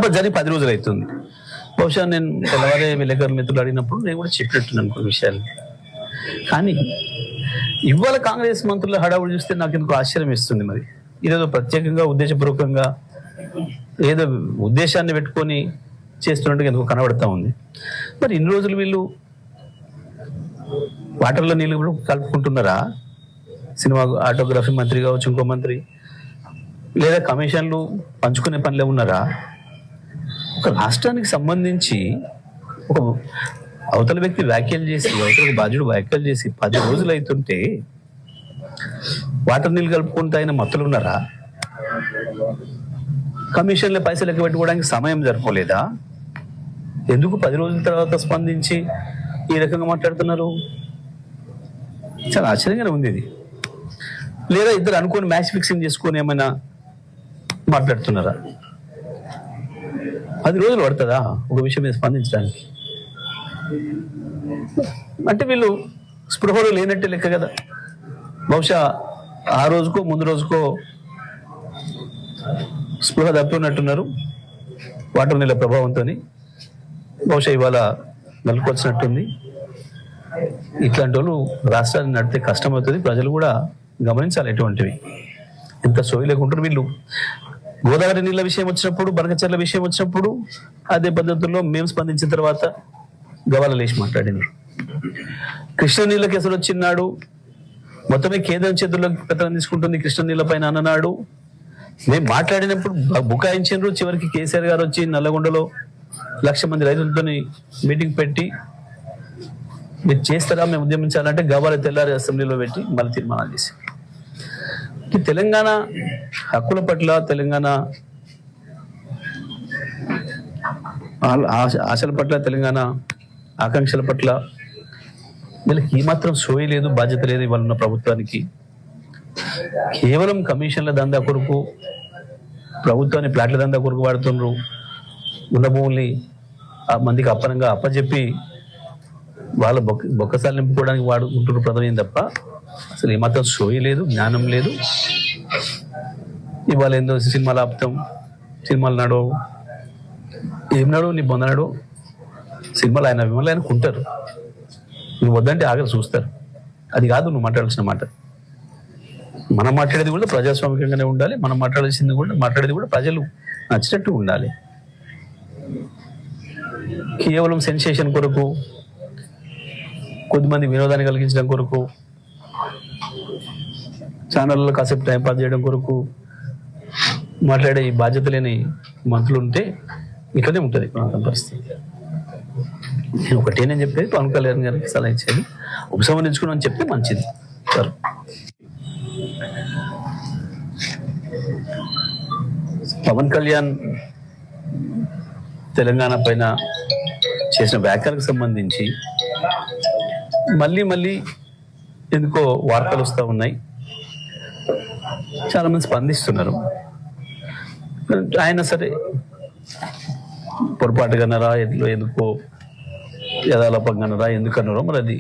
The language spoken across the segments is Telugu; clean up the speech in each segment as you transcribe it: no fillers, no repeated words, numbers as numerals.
కూడా జరిగి 10 రోజులు అవుతుంది. బహుశా నేను తెల్లవారే విలేకరుల మిత్రులు అడిగినప్పుడు నేను కూడా చెప్పినట్టున్నాను కొన్ని విషయాలు. కానీ ఇవాళ కాంగ్రెస్ మంత్రుల హడావుడి చూస్తే నాకు ఎందుకు ఆశ్చర్యం ఇస్తుంది. మరి ఇదేదో ప్రత్యేకంగా ఉద్దేశపూర్వకంగా ఏదో ఉద్దేశాన్ని పెట్టుకొని చేస్తున్నట్టుగా ఎందుకు కనబడతా ఉంది. మరి ఇన్ని రోజులు వీళ్ళు వాటర్లో నీళ్ళు కలుపుకుంటున్నారా? సినిమా ఆటోగ్రఫీ మంత్రి కావచ్చు, ఇంకో మంత్రి, లేదా కమిషన్లు పంచుకునే పనిలో ఉన్నారా? ఒక రాష్ట్రానికి సంబంధించి ఒక అవతల వ్యక్తి వ్యాఖ్యలు చేసి, అవతల బాధ్యుడు వ్యాఖ్యలు చేసి 10 రోజులు అవుతుంటే వాటర్ నీళ్ళు కలుపుకుంటూ ఆయన మత్తులు ఉన్నారా? కమిషన్ల పైసలు లెక్క పెట్టుకోవడానికి సమయం జరపలేదా? ఎందుకు 10 రోజుల తర్వాత స్పందించి ఈ రకంగా మాట్లాడుతున్నారు? చాలా ఆశ్చర్యంగానే ఉంది ఇది. లేదా ఇద్దరు అనుకోని మ్యాచ్ ఫిక్సింగ్ చేసుకొని ఏమైనా మాట్లాడుతున్నారా? 10 రోజులు పడుతుందా ఒక విషయం మీద స్పందించడానికి? అంటే వీళ్ళు స్పృహలో లేనట్టే లెక్క కదా. బహుశా ఆ రోజుకో ముందు రోజుకో స్పృహ తప్పినట్టున్నారు వాటర్ నీళ్ళ ప్రభావంతో. బహుశా ఇవాళ నలుకొచ్చినట్టుంది. ఇట్లాంటి వాళ్ళు రాష్ట్రాన్ని నడితే కష్టమవుతుంది. ప్రజలు కూడా గమనించాలి ఎటువంటివి. ఎంత సోయి లేకుంటారు వీళ్ళు. గోదావరి నీళ్ళ విషయం వచ్చినప్పుడు, బనకచెర్ల విషయం వచ్చినప్పుడు అదే పద్ధతుల్లో మేము స్పందించిన తర్వాత గవాల లేచి మాట్లాడినారు. కృష్ణ నీళ్ళ కేసులు వచ్చినాడు, మొత్తమే కేంద్రం చేతుల్లో పెత్తనం తీసుకుంటుంది కృష్ణ నీళ్ళ పైన అన్ననాడు. మేము మాట్లాడినప్పుడు బుకాయించారు. చివరికి కేసీఆర్ గారు వచ్చి నల్లగొండలో 1,00,000 మంది రైతులతో మీటింగ్ పెట్టి మీరు చేస్తారా, మేము ఉద్యమించాలంటే గవాల తెల్లారి అసెంబ్లీలో పెట్టి మళ్ళీ తీర్మానాలు చేశారు. తెలంగాణ హక్కుల పట్ల, తెలంగాణ ఆశల పట్ల, తెలంగాణ ఆకాంక్షల పట్ల వీళ్ళకి ఏమాత్రం సోయి లేదు, బాధ్యత లేదు ఇవాళ ఉన్న ప్రభుత్వానికి. కేవలం కమిషన్ల దందా కొరకు, ప్రభుత్వాన్ని ప్లాట్ల దందా కొరకు వాడుతున్నారు. ఉన్న భూముల్ని ఆ మందికి అప్పనంగా అప్పచెప్పి వాళ్ళ బొక్కసాలు నింపుకోవడానికి వాడుకుంటున్నారు ప్రధానం తప్ప అసలు ఏమాత్రం సోయి లేదు, జ్ఞానం లేదు. ఇవాళ ఏందో సినిమాలు ఆపుతాం, సినిమాలు నడవు, ఏం నడవు, నీ బొందనడు సినిమాలు ఆయన విమలు ఆయన కుంటారు. నువ్వు వద్దంటే ఆగరు చూస్తారు. అది కాదు నువ్వు మాట్లాడాల్సిన మాట. మనం మాట్లాడేది కూడా ప్రజాస్వామికంగానే ఉండాలి. మనం మాట్లాడేది కూడా ప్రజలు నచ్చినట్టు ఉండాలి. కేవలం సెన్సేషన్ కొరకు, కొద్దిమంది వినోదాన్ని కలిగించడం కొరకు, ఛానళ్ళలో కాసేపు టైంపాస్ చేయడం కొరకు మాట్లాడే ఈ బాధ్యత లేని మంత్రులు ఉంటే ఇట్లనే ఉంటుంది పరిస్థితి. నేను చెప్పేది పవన్ కళ్యాణ్ గారికి సలహా ఇచ్చేది ఉపసంహరించుకుని అని చెప్తే మంచిది సార్. పవన్ కళ్యాణ్ తెలంగాణ పైన చేసిన వ్యాఖ్యలకు సంబంధించి మళ్ళీ ఎందుకో వార్తలు వస్తూ ఉన్నాయి. చాలా మంది స్పందిస్తున్నారు. ఆయన సరే పొరపాటుగా అన్నారా, ఎందుకో యథాలోపంగా అన్నారా, ఎందుకన్నారో మరి అది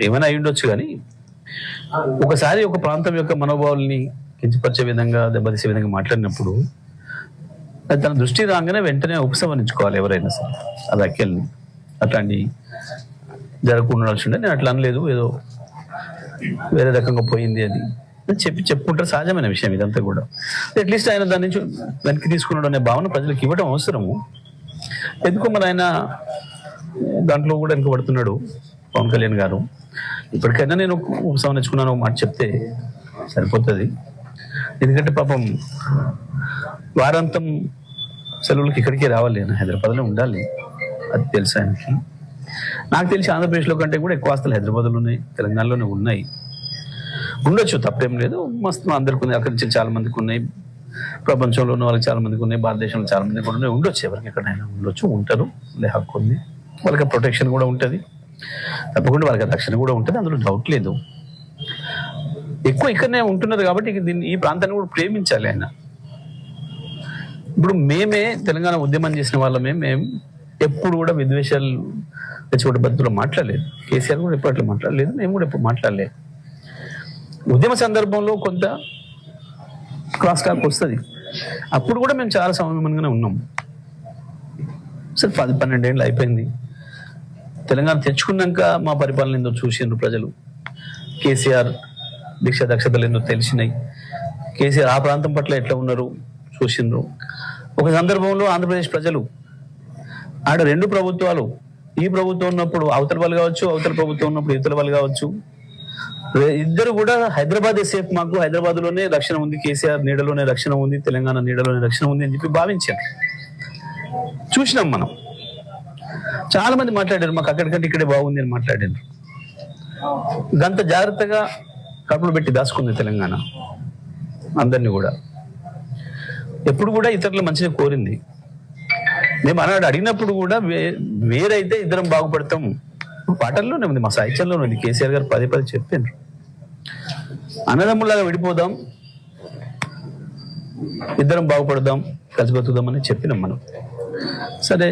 ఏమైనా అయి ఉండొచ్చు. కానీ ఒకసారి ఒక ప్రాంతం యొక్క మనోభావాల్ని కించపరిచే విధంగా, దెబ్బతీసే విధంగా మాట్లాడినప్పుడు అది తన దృష్టి రాగానే వెంటనే ఉపసంహరించుకోవాలి ఎవరైనా సరే ఆ వ్యాఖ్యల్ని. అట్లాంటి జరగకుండా ఉండే నేను అట్లా అనలేదు, ఏదో వేరే రకంగా పోయింది అది చెప్పుకుంటారు. సహజమైన విషయం ఇదంతా కూడా. అట్లీస్ట్ ఆయన దాని నుంచి వెనక్కి తీసుకున్నాడు అనే భావన ప్రజలకు ఇవ్వడం అవసరము. ఎందుకో మరి ఆయన దాంట్లో కూడా వెనుకబడుతున్నాడు పవన్ కళ్యాణ్ గారు. ఇప్పటికైనా నేను ఉపసంహరించుకున్నాను మాట చెప్తే సరిపోతుంది. ఎందుకంటే పాపం వారాంతం సెలవులకి ఇక్కడికే రావాలి, నేను హైదరాబాద్లో ఉండాలి. అది తెలుసు ఆయనకి. నాకు తెలిసి ఆంధ్రప్రదేశ్లో కంటే కూడా ఎక్కువ ఆస్తులు హైదరాబాద్లో ఉన్నాయి, తెలంగాణలోనే ఉన్నాయి. ఉండొచ్చు, తప్పేం లేదు. మస్తు అందరికి ఉన్నాయి, అక్కడి నుంచి చాలా మందికి ఉన్నాయి, ప్రపంచంలో ఉన్న వాళ్ళకి చాలా మందికి ఉన్నాయి, భారతదేశంలో చాలా మందికి కూడా ఉన్నాయి. ఉండొచ్చు, ఎవరికి ఎక్కడైనా ఉండొచ్చు, ఉంటారు, హక్కు ఉంది. వాళ్ళకి ప్రొటెక్షన్ కూడా ఉంటుంది, తప్పకుండా వాళ్ళకి రక్షణ కూడా ఉంటుంది, అందులో డౌట్ లేదు. ఎక్కువ ఇక్కడనే ఉంటున్నారు కాబట్టి దీన్ని, ఈ ప్రాంతాన్ని కూడా ప్రేమించాలి ఆయన. ఇప్పుడు మేమే తెలంగాణ ఉద్యమం చేసిన వాళ్ళమే, మేము ఎప్పుడు కూడా విద్వేషాలు తెచ్చుకోవడం పద్ధతిలో మాట్లాడలేదు. కేసీఆర్ కూడా ఎప్పట్లో మాట్లాడలేదు, మేము కూడా ఎప్పుడు మాట్లాడలేదు. ఉద్యమ సందర్భంలో కొంత క్రాస్ టాక్ వస్తుంది, అప్పుడు కూడా మేము చాలా సంయమనంగానే ఉన్నాం. సరే 10-12 ఏళ్ళు అయిపోయింది. తెలంగాణ తెచ్చుకున్నాక మా పరిపాలన ఏందో చూసిండ్రు ప్రజలు. కేసీఆర్ దీక్ష దక్షతలు ఏందో తెలిసినాయి. కేసీఆర్ ఆ ప్రాంతం పట్ల ఎట్లా ఉన్నారు చూసిండ్రు. ఒక సందర్భంలో ఆంధ్రప్రదేశ్ ప్రజలు ఆడ 2 ప్రభుత్వాలు, ఈ ప్రభుత్వం ఉన్నప్పుడు అవతల వాళ్ళు కావచ్చు, అవతల ప్రభుత్వం ఉన్నప్పుడు ఇవతల వాళ్ళు కావచ్చు, ఇద్దరు కూడా హైదరాబాద్ సేఫ్, మాకు హైదరాబాద్ లోనే రక్షణ ఉంది, కేసీఆర్ నీడలోనే రక్షణ ఉంది, తెలంగాణ నీడలోనే రక్షణ ఉంది అని చెప్పి భావించారు. చూసినాం మనం. చాలా మంది మాట్లాడారు మాకు అక్కడికంటే ఇక్కడే బాగుంది అని మాట్లాడారు. గంత జాగ్రత్తగా కడుపులు పెట్టి దాచుకుంది తెలంగాణ అందరినీ కూడా. ఎప్పుడు కూడా ఇతరులు మంచిగా కోరింది. మేము అన్నాడు అడిగినప్పుడు కూడా వేరైతే ఇద్దరం బాగుపడతాం. పాటల్లోనే ఉంది, మా సాహిత్యంలోనే ఉంది. కేసీఆర్ గారు 10 చెప్పిండ్రు, అన్నదమ్ములాగా విడిపోదాం, ఇద్దరం బాగుపడదాం, కలిసి బతుకుదాం అని చెప్పినాం మనం. సరే